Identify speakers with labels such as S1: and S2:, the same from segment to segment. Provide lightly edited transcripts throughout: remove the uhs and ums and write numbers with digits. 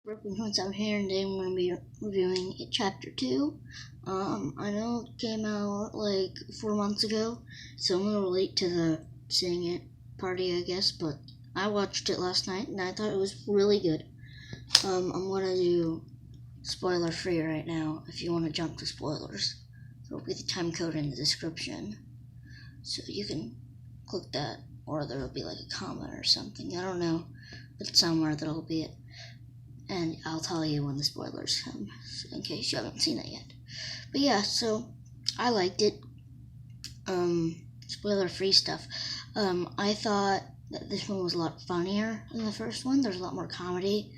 S1: Brickboy out here, and today I'm going to be reviewing it, Chapter 2. I know it came out like 4 months ago, so I'm a little late to the seeing it party, I guess, but I watched it last night, and I thought it was really good. I'm going to do spoiler free right now, if you want to jump to spoilers. There'll be the time code in the description, so you can click that, or there'll be like a comment or something, I don't know, but somewhere there'll be it. And I'll tell you when the spoilers come, in case you haven't seen it yet. But yeah, so I liked it. Spoiler-free stuff. I thought that this one was a lot funnier than the first one. There's a lot more comedy,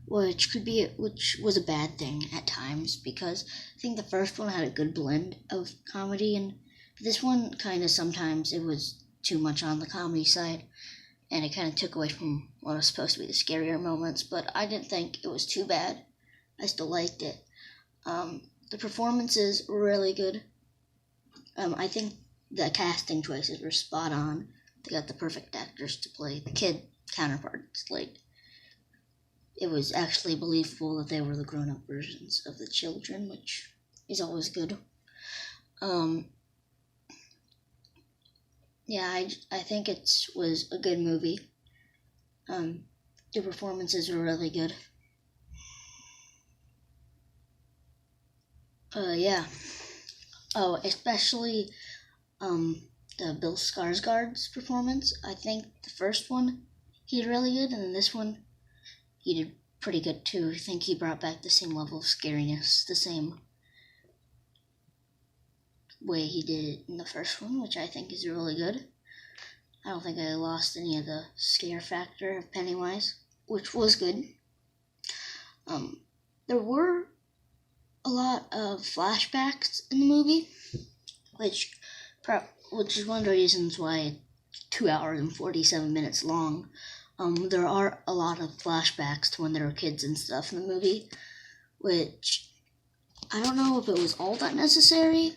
S1: which was a bad thing at times, because I think the first one had a good blend of comedy, and this one kind of sometimes it was too much on the comedy side. And it kind of took away from what was supposed to be the scarier moments, but I didn't think it was too bad. I still liked it. The performances were really good. I think the casting choices were spot on. They got the perfect actors to play the kid counterparts. Like, it was actually believable that they were the grown-up versions of the children, which is always good. Yeah, I think it was a good movie. The performances were really good. Yeah. Oh, especially the Bill Skarsgård's performance. I think the first one he did really good, and then this one he did pretty good too. I think he brought back the same level of scariness, the same way he did it in the first one, which I think is really good. I don't think I lost any of the scare factor of Pennywise, which was good. There were a lot of flashbacks in the movie, which is one of the reasons why it's 2 hours and 47 minutes long. There are a lot of flashbacks to when they were kids and stuff in the movie, which I don't know if it was all that necessary.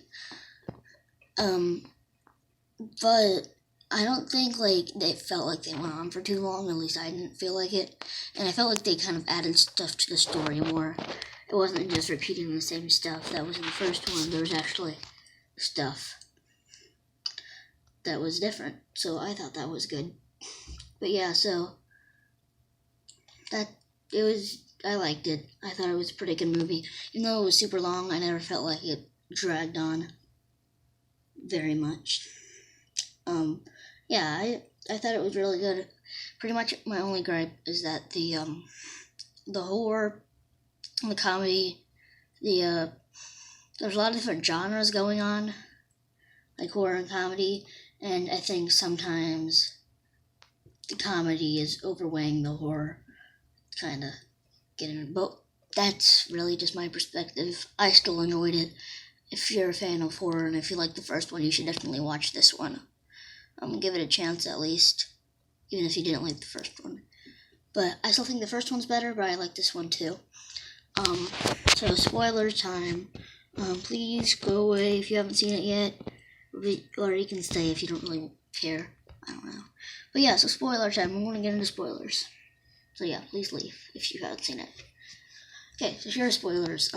S1: But I don't think they felt like they went on for too long. At least I didn't feel like it, and I felt like they kind of added stuff to the story more. It wasn't just repeating the same stuff that was in the first one. There was actually stuff that was different, so I thought that was good. But yeah, so I liked it. I thought it was a pretty good movie. Even though it was super long, I never felt like it dragged on very much. Yeah, I thought it was really good. Pretty much my only gripe is that the horror, the comedy, there's a lot of different genres going on, like horror and comedy, and I think sometimes the comedy is overweighing the horror, kind of getting it. But that's really just my perspective. I still enjoyed it. If you're a fan of horror and if you like the first one, you should definitely watch this one. Give it a chance at least, even if you didn't like the first one. But I still think the first one's better, but I like this one too. So spoiler time. Please go away if you haven't seen it yet, or you can stay if you don't really care. I don't know. But yeah, so spoiler time. I'm going to get into spoilers. So yeah, please leave if you haven't seen it. Okay, so here are spoilers.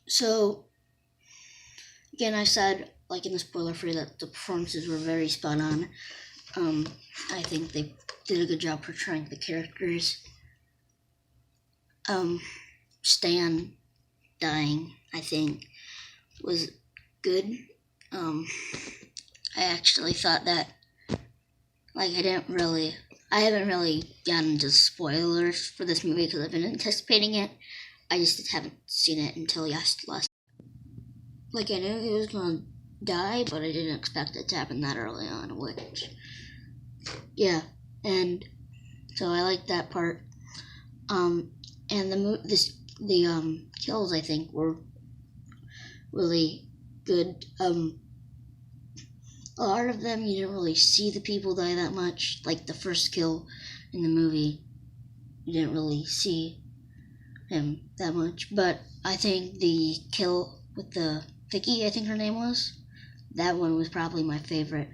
S1: So again, I said, like in the spoiler free, that the performances were very spot on. I think they did a good job portraying the characters. Stan dying, I think, was good. I actually thought that, I haven't really gotten into spoilers for this movie because I've been anticipating it. I just haven't seen it until last. I knew he was gonna die, but I didn't expect it to happen that early on, which, yeah, and so I like that part. And the kills, I think, were really good. A lot of them you didn't really see the people die that much. Like the first kill in the movie, you didn't really see him that much. But I think the kill with the Vicky, I think her name was, that one was probably my favorite.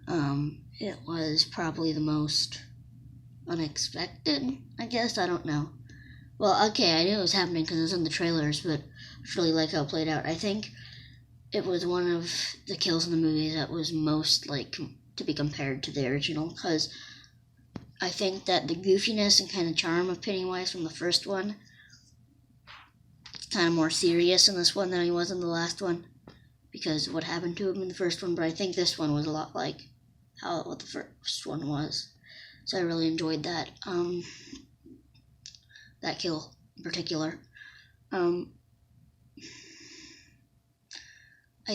S1: It was probably the most unexpected, I guess. I don't know. Well, okay, I knew it was happening because it was in the trailers, but I just really like how it played out. I think it was one of the kills in the movie that was most like to be compared to the original, because I think that the goofiness and kind of charm of Pennywise from the first one is kind of more serious in this one than he was in the last one, because of what happened to him in the first one. But I think this one was a lot like what the first one was, so I really enjoyed that that kill in particular. I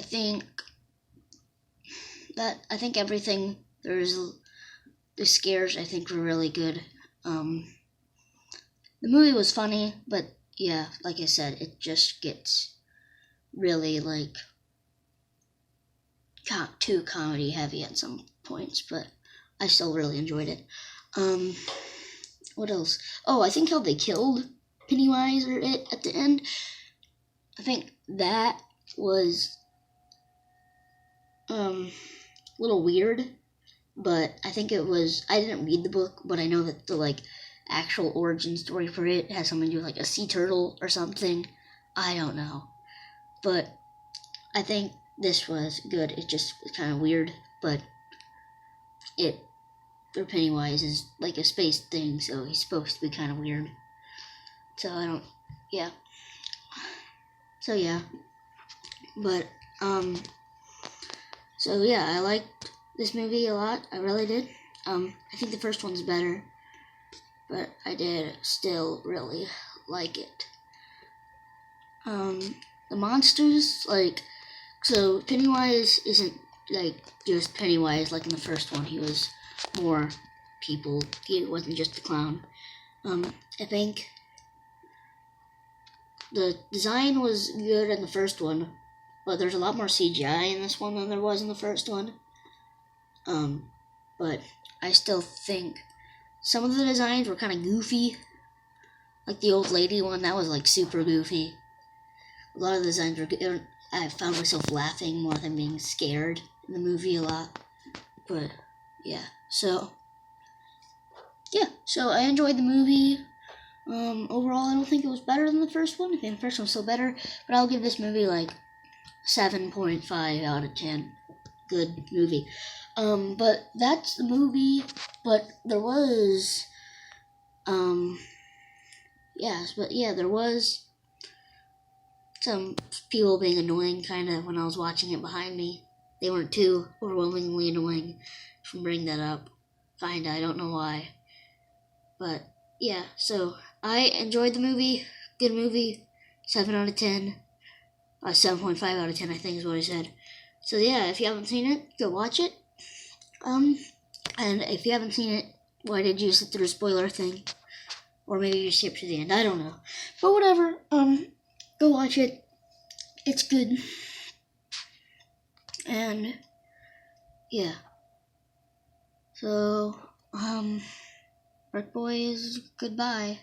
S1: think everything the scares I think were really good. The movie was funny, but yeah, like I said, it just gets really like too comedy heavy at some points, but I still really enjoyed it. What else? Oh, I think how they killed Pennywise or it at the end. I think that was a little weird, but I think it was. I didn't read the book, but I know that the like actual origin story for it has something to do with like a sea turtle or something. I don't know, but I think this was good. It just was kind of weird, but it for Pennywise is like a space thing, so he's supposed to be kind of weird. So I don't, yeah. So yeah, but so yeah, I liked this movie a lot. I really did. I think the first one's better, but I did still really like it. The monsters, like, so Pennywise isn't like just Pennywise like in the first one. He was more people. He wasn't just a clown. I think the design was good in the first one, but there's a lot more CGI in this one than there was in the first one. But I still think some of the designs were kind of goofy. Like the old lady one, that was like super goofy. A lot of the designs were good. I found myself laughing more than being scared in the movie a lot. But yeah, so I enjoyed the movie. Overall, I don't think it was better than the first one. I think the first one was still better, but I'll give this movie like 7.5 out of 10. Good movie. But that's the movie. But there was, there was some people being annoying kind of when I was watching it behind me. They weren't too overwhelmingly annoying. From bringing that up, kinda. I don't know why, but yeah. So I enjoyed the movie. Good movie. 7 out of 10. 7.5 out of 10, I think is what I said. So yeah, if you haven't seen it, go watch it. And if you haven't seen it, why did you sit through a spoiler thing? Or maybe you skipped to the end. I don't know. But whatever. Go watch it. It's good. And yeah. So, Brickboy is goodbye.